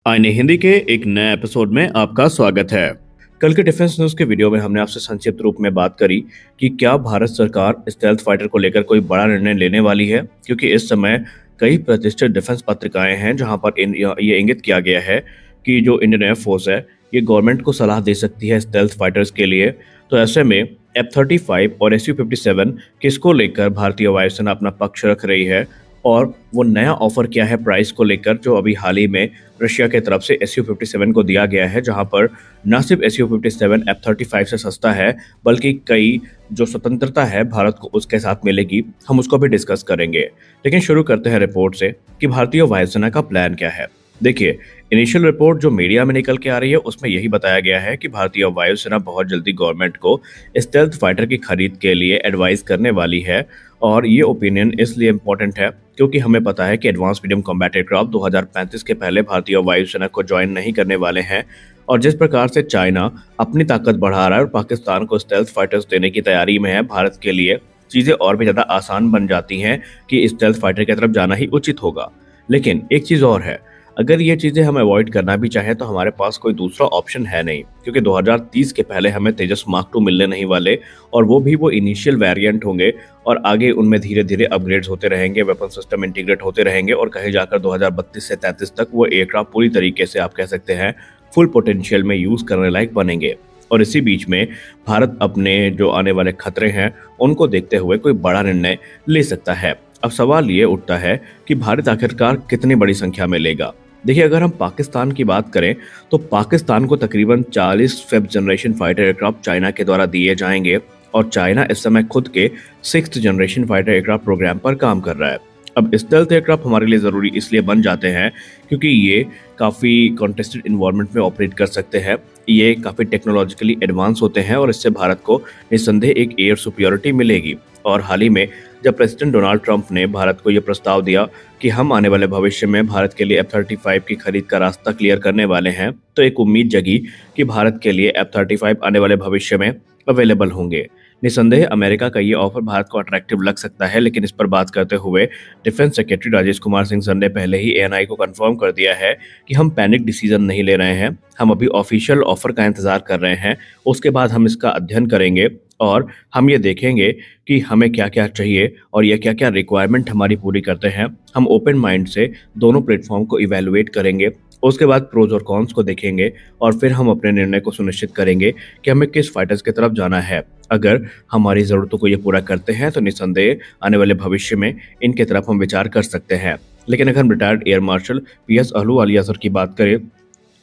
आईने हिंदी के एक नए एपिसोड में आपका स्वागत है। कल के डिफेंस न्यूज के वीडियो में हमने आपसे संक्षिप्त रूप में बात करी कि क्या भारत सरकार स्टेल्थ फाइटर को लेकर कोई बड़ा निर्णय लेने वाली है, क्योंकि इस समय कई प्रतिष्ठित डिफेंस पत्रिकाएं हैं जहां पर ये इंगित किया गया है कि जो इंडियन एयरफोर्स है ये गवर्नमेंट को सलाह दे सकती है स्टेल्थ फाइटर्स के लिए। तो ऐसे में F-35 और Su-57 किसको लेकर भारतीय वायुसेना अपना पक्ष रख रही है, और वो नया ऑफर क्या है प्राइस को लेकर जो अभी हाल ही में रशिया के तरफ से Su-57 को दिया गया है, जहां पर न सिर्फ Su-57 F-35 से सस्ता है बल्कि कई जो स्वतंत्रता है भारत को उसके साथ मिलेगी, हम उसको भी डिस्कस करेंगे। लेकिन शुरू करते हैं रिपोर्ट से कि भारतीय वायुसेना का प्लान क्या है। देखिए, इनिशियल रिपोर्ट जो मीडिया में निकल के आ रही है उसमें यही बताया गया है कि भारतीय वायुसेना बहुत जल्दी गवर्नमेंट को स्टेल्थ फाइटर की खरीद के लिए एडवाइस करने वाली है। और ये ओपिनियन इसलिए इम्पोर्टेंट है क्योंकि हमें पता है कि एडवांस मीडियम कॉम्बैट एयरक्राफ्ट 2035 के पहले भारतीय वायुसेना को ज्वाइन नहीं करने वाले हैं। और जिस प्रकार से चाइना अपनी ताकत बढ़ा रहा है और पाकिस्तान को स्टेल्थ फाइटर्स देने की तैयारी में है, भारत के लिए चीजें और भी ज्यादा आसान बन जाती हैं कि स्टेल्थ फाइटर की तरफ जाना ही उचित होगा। लेकिन एक चीज और है, अगर ये चीजें हम अवॉइड करना भी चाहें तो हमारे पास कोई दूसरा ऑप्शन है नहीं, क्योंकि 2030 के पहले हमें तेजस मार्क 2 मिलने नहीं वाले, और वो भी वो इनिशियल वेरिएंट होंगे और आगे उनमें धीरे धीरे अपग्रेड्स होते रहेंगे, वेपन सिस्टम इंटीग्रेट होते रहेंगे और कहीं जाकर 2032 से 33 तक वो एयरक्राफ्ट पूरी तरीके से आप कह सकते हैं फुल पोटेंशियल में यूज करने लायक बनेंगे। और इसी बीच में भारत अपने जो आने वाले खतरे हैं उनको देखते हुए कोई बड़ा निर्णय ले सकता है। अब सवाल ये उठता है कि भारत आखिरकार कितनी बड़ी संख्या में लेगा। देखिए, अगर हम पाकिस्तान की बात करें तो पाकिस्तान को तकरीबन 40 5th generation fighter aircraft China के द्वारा दिए जाएंगे, और चाइना इस समय खुद के 6th generation fighter aircraft programme पर काम कर रहा है। अब स्टेल्थ एयरक्राफ्ट हमारे लिए ज़रूरी इसलिए बन जाते हैं क्योंकि ये काफ़ी कॉन्टेस्टेड इन्वायरमेंट में ऑपरेट कर सकते हैं, ये काफ़ी टेक्नोलॉजिकली एडवांस होते हैं और इससे भारत को निस्संदेह एक एयर सुपीरियरिटी मिलेगी। और हाल ही में जब प्रेसिडेंट डोनाल्ड ट्रंप ने भारत को ये प्रस्ताव दिया कि हम आने वाले भविष्य में भारत के लिए F-35 की खरीद का रास्ता क्लियर करने वाले हैं, तो एक उम्मीद जगी कि भारत के लिए F-35 आने वाले भविष्य में अवेलेबल होंगे। निसंदेह अमेरिका का ये ऑफर भारत को अट्रैक्टिव लग सकता है, लेकिन इस पर बात करते हुए defence secretary Rajesh Kumar Singh sir ने पहले ही ANI को कंफर्म कर दिया है कि हम पैनिक डिसीजन नहीं ले रहे हैं, हम अभी ऑफिशियल ऑफर का इंतजार कर रहे हैं, उसके बाद हम इसका अध्ययन करेंगे और हम ये देखेंगे कि हमें क्या क्या चाहिए और ये क्या क्या रिक्वायरमेंट हमारी पूरी करते हैं। हम ओपन माइंड से दोनों प्लेटफॉर्म को इवेलुएट करेंगे, उसके बाद प्रोज और कॉन्स को देखेंगे और फिर हम अपने निर्णय को सुनिश्चित करेंगे कि हमें किस फाइटर्स की तरफ जाना है। अगर हमारी ज़रूरतों को ये पूरा करते हैं तो निस्संदेह आने वाले भविष्य में इनके तरफ हम विचार कर सकते हैं। लेकिन अगर हम retired air marshal PS Ahluwalia sir की बात करें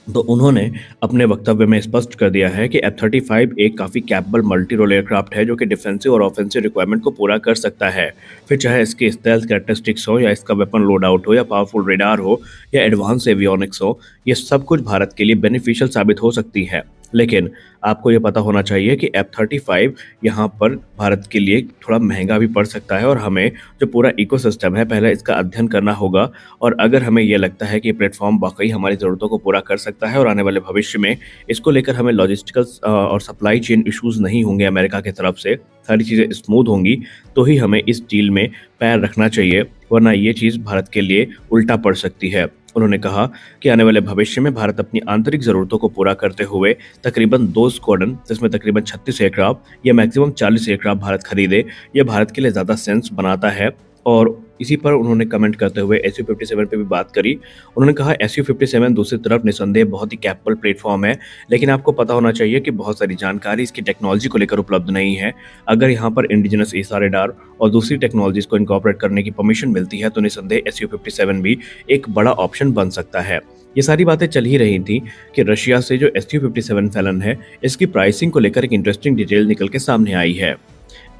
तो उन्होंने अपने वक्तव्य में स्पष्ट कर दिया है कि F-35 एक काफ़ी कैपेबल मल्टी रोल एयरक्राफ्ट है जो कि डिफेंसिव और ऑफेंसिव रिक्वायरमेंट को पूरा कर सकता है। फिर चाहे इसके स्टेल्थ कैरेक्टरिस्टिक्स हो या इसका वेपन लोड आउट हो या पावरफुल रेडार हो या एडवांस एवियोनिक्स हो, ये सब कुछ भारत के लिए बेनिफिशियल साबित हो सकती है। लेकिन आपको ये पता होना चाहिए कि F-35 यहाँ पर भारत के लिए थोड़ा महंगा भी पड़ सकता है और हमें जो पूरा इकोसिस्टम है पहले इसका अध्ययन करना होगा। और अगर हमें ये लगता है कि प्लेटफॉर्म वाकई हमारी ज़रूरतों को पूरा कर सकता है और आने वाले भविष्य में इसको लेकर हमें लॉजिस्टिकल और सप्लाई चेन इश्यूज़ नहीं होंगे अमेरिका की तरफ से, सारी चीज़ें स्मूथ होंगी, तो ही हमें इस डील में पैर रखना चाहिए, वरना ये चीज़ भारत के लिए उल्टा पड़ सकती है। उन्होंने कहा कि आने वाले भविष्य में भारत अपनी आंतरिक ज़रूरतों को पूरा करते हुए तकरीबन 2 स्क्वाड्रन जिसमें तकरीबन 36 एयरक्राफ्ट या मैक्सिमम 40 एयरक्राफ्ट भारत खरीदे, यह भारत के लिए ज़्यादा सेंस बनाता है। और इसी पर उन्होंने कमेंट करते हुए Su-57 पे भी बात करी। उन्होंने कहा Su-57 दूसरी तरफ निसंदेह बहुत ही कैपेबल प्लेटफॉर्म है, लेकिन आपको पता होना चाहिए कि बहुत सारी जानकारी इसकी टेक्नोलॉजी को लेकर उपलब्ध नहीं है। अगर यहाँ पर इंडिजिनस ईसा रेडार और दूसरी टेक्नोलॉजीज को इनकॉर्पोरेट करने की परमिशन मिलती है तो निसंदेह Su-57 भी एक बड़ा ऑप्शन बन सकता है। ये सारी बातें चल ही रही थी कि रशिया से जो Su-57 फैलन है इसकी प्राइसिंग को लेकर एक इंटरेस्टिंग डिटेल निकल के सामने आई है।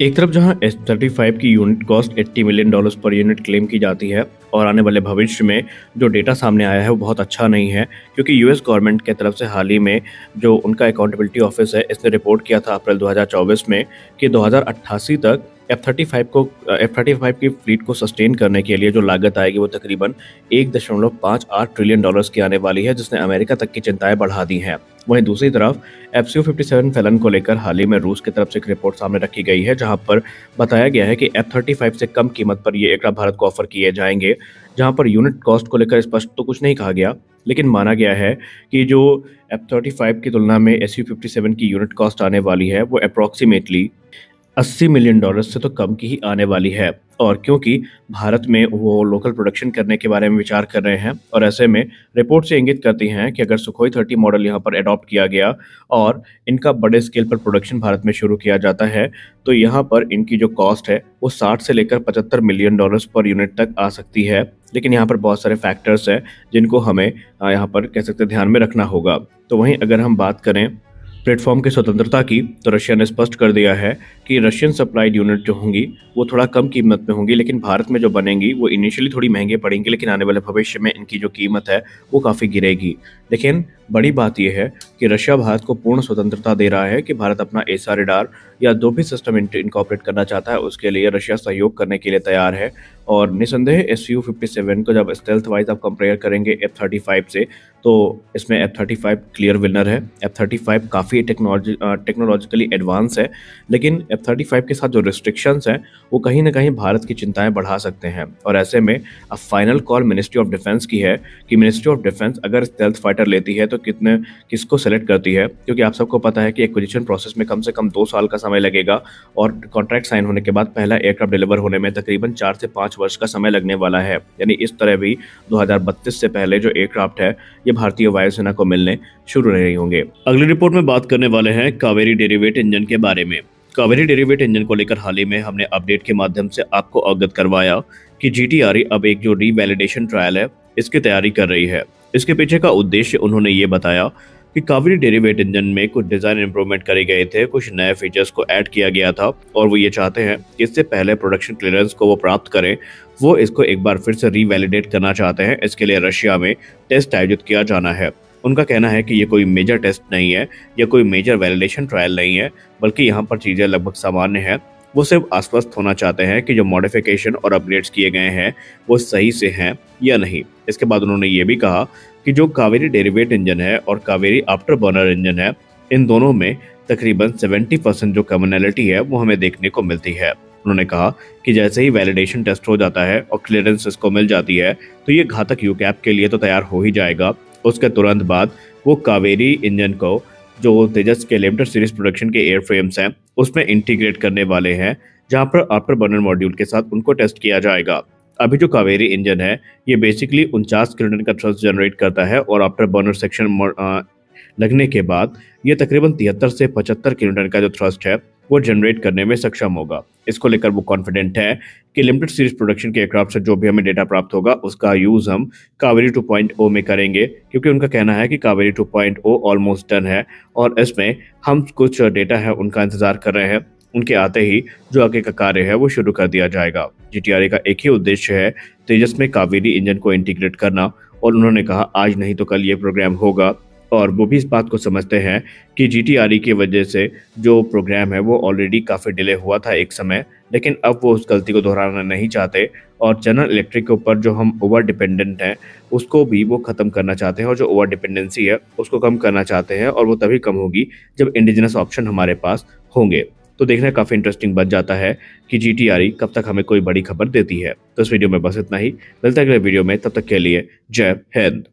एक तरफ जहां F-35 की unit cost $80 million per unit claim की जाती है और आने वाले भविष्य में जो डेटा सामने आया है वो बहुत अच्छा नहीं है, क्योंकि US गवर्नमेंट के तरफ से हाल ही में जो उनका अकाउंटेबिलिटी ऑफिस है इसने रिपोर्ट किया था अप्रैल 2024 में कि 2088 तक F-35 की फ्लीट को सस्टेन करने के लिए जो लागत आएगी वो तकरीबन $1.58 ट्रिलियन की आने वाली है, जिसने अमेरिका तक की चिंताएं बढ़ा दी हैं। वहीं दूसरी तरफ Su-57 फैलन को लेकर हाल ही में रूस की तरफ से एक रिपोर्ट सामने रखी गई है, जहां पर बताया गया है कि F-35 से कम कीमत पर ये एयरक्राफ्ट भारत को ऑफर किए जाएंगे। जहां पर यूनिट कॉस्ट को लेकर स्पष्ट तो कुछ नहीं कहा गया, लेकिन माना गया है कि जो F-35 की तुलना में Su-57 की यूनिट कॉस्ट आने वाली है वो अप्रॉक्सीमेटली $80 मिलियन से तो कम की ही आने वाली है। और क्योंकि भारत में वो लोकल प्रोडक्शन करने के बारे में विचार कर रहे हैं और ऐसे में रिपोर्ट से इंगित करती हैं कि अगर सुखोई 30 मॉडल यहाँ पर अडॉप्ट किया गया और इनका बड़े स्केल पर प्रोडक्शन भारत में शुरू किया जाता है तो यहाँ पर इनकी जो कॉस्ट है वो 60 से लेकर $75 मिलियन पर यूनिट तक आ सकती है। लेकिन यहाँ पर बहुत सारे फैक्टर्स हैं जिनको हमें यहाँ पर कह सकते ध्यान में रखना होगा। तो वहीं अगर हम बात करें प्लेटफॉर्म की स्वतंत्रता की, तो रशिया ने स्पष्ट कर दिया है कि रशियन सप्लाइड यूनिट जो होंगी वो थोड़ा कम कीमत में होंगी, लेकिन भारत में जो बनेंगी वो इनिशियली थोड़ी महंगे पड़ेंगी, लेकिन आने वाले भविष्य में इनकी जो कीमत है वो काफ़ी गिरेगी। लेकिन बड़ी बात यह है कि रशिया भारत को पूर्ण स्वतंत्रता दे रहा है कि भारत अपना एसा रेडार या जो भी सिस्टम इनकॉर्पोरेट करना चाहता है उसके लिए रशिया सहयोग करने के लिए तैयार है। और निसंदेह Su-57 को जब स्टेल्थ वाइज आप कंपेयर करेंगे F-35 से तो इसमें F-35 क्लियर विनर है। F-35 काफ़ी टेक्नोलॉजिकली एडवांस है, लेकिन F-35 के साथ जो रिस्ट्रिक्शंस हैं वो कहीं ना कहीं भारत की चिंताएं बढ़ा सकते हैं। और ऐसे में अब final call ministry of defence की है कि मिनिस्ट्री ऑफ डिफेंस अगर स्टेल्थ फाइटर लेती है तो किसको सेलेक्ट करती है, क्योंकि आप सबको पता है कि एक्विजिशन प्रोसेस में कम से कम 2 साल का समय लगेगा और कॉन्ट्रैक्ट साइन होने के बाद पहला एयरक्राफ्ट डिलीवर होने में तकरीबन 4 से 5 वर्ष का समय लगने वाला है। यानी इस तरह भी 2032 से पहले जो एयरक्राफ्ट है ये भारतीय वायुसेना को मिलने शुरू नहीं होंगे। अगली रिपोर्ट में बात करने वाले हैं कावेरी डेरिवेट इंजन के बारे में। कावेरी डेरिवेट इंजन को लेकर हाल ही में हमने अपडेट के माध्यम से आपको अवगत करवाया कि GTRE अब एक जो रीवैलिडेशन ट्रायल है इसकी तैयारी कर रही है। इसके पीछे का उद्देश्य उन्होंने ये बताया कि कावेरी डेरिवेट इंजन में कुछ डिजाइन इंप्रूवमेंट करे गए थे, कुछ नए फीचर्स को ऐड किया गया था और वो ये चाहते हैं कि इससे पहले प्रोडक्शन क्लियरेंस को वो प्राप्त करें, वो इसको एक बार फिर से रीवैलिडेट करना चाहते हैं। इसके लिए रशिया में टेस्ट आयोजित किया जाना है। उनका कहना है कि ये कोई मेजर टेस्ट नहीं है या कोई मेजर वैलिडेशन ट्रायल नहीं है, बल्कि यहाँ पर चीज़ें लगभग सामान्य है। वो सिर्फ आश्वस्त होना चाहते हैं कि जो मॉडिफिकेशन और अपग्रेड्स किए गए हैं वो सही से हैं या नहीं। इसके बाद उन्होंने ये भी कहा कि जो कावेरी डेरिवेट इंजन है और कावेरी आफ्टर बर्नर इंजन है, इन दोनों में तकरीबन 70% जो कॉमनैलिटी है वो हमें देखने को मिलती है। उन्होंने कहा कि जैसे ही वैलिडेशन टेस्ट हो जाता है और क्लियरेंस इसको मिल जाती है तो ये घातक यूकैप के लिए तो तैयार हो ही जाएगा। उसके तुरंत बाद वो कावेरी इंजन को जो तेजस के लिमिटेड सीरीज प्रोडक्शन के एयरफ्रेम्स हैं उसमें इंटीग्रेट करने वाले हैं, जहां पर आफ्टर बर्नर मॉड्यूल के साथ उनको टेस्ट किया जाएगा। अभी जो कावेरी इंजन है ये बेसिकली 49 किलोन्यूटन का थ्रस्ट जनरेट करता है और आफ्टर बर्नर सेक्शन लगने के बाद ये तकरीबन 73 से 75 किलोन्यूटन का जो थ्रस्ट है वो जनरेट करने में सक्षम होगा। इसको लेकर वो कॉन्फिडेंट है कि लिमिटेड सीरीज प्रोडक्शन के एयरक्राफ्ट से जो भी हमें डेटा प्राप्त होगा उसका यूज हम कावेरी 2.0 में करेंगे, क्योंकि उनका कहना है कि कावेरी 2.0 ऑलमोस्ट डन है और इसमें हम कुछ डेटा है उनका इंतजार कर रहे हैं। उनके आते ही जो आगे का कार्य है वो शुरू कर दिया जाएगा। GTRE का एक ही उद्देश्य है तेजस में कावेरी इंजन को इंटीग्रेट करना और उन्होंने कहा आज नहीं तो कल ये प्रोग्राम होगा। और वो भी इस बात को समझते हैं कि GTRE की वजह से जो प्रोग्राम है वो ऑलरेडी काफ़ी डिले हुआ था एक समय, लेकिन अब वो उस गलती को दोहराना नहीं चाहते और जनरल इलेक्ट्रिक के ऊपर जो हम ओवर डिपेंडेंट हैं उसको भी वो ख़त्म करना चाहते हैं और जो ओवर डिपेंडेंसी है उसको कम करना चाहते हैं और वो तभी कम होगी जब इंडिजिनस ऑप्शन हमारे पास होंगे। तो देखना काफ़ी इंटरेस्टिंग बन जाता है कि GTRE कब तक हमें कोई बड़ी खबर देती है। तो इस वीडियो में बस इतना ही, मिलते हैं अगले वीडियो में, तब तक के लिए जय हिंद।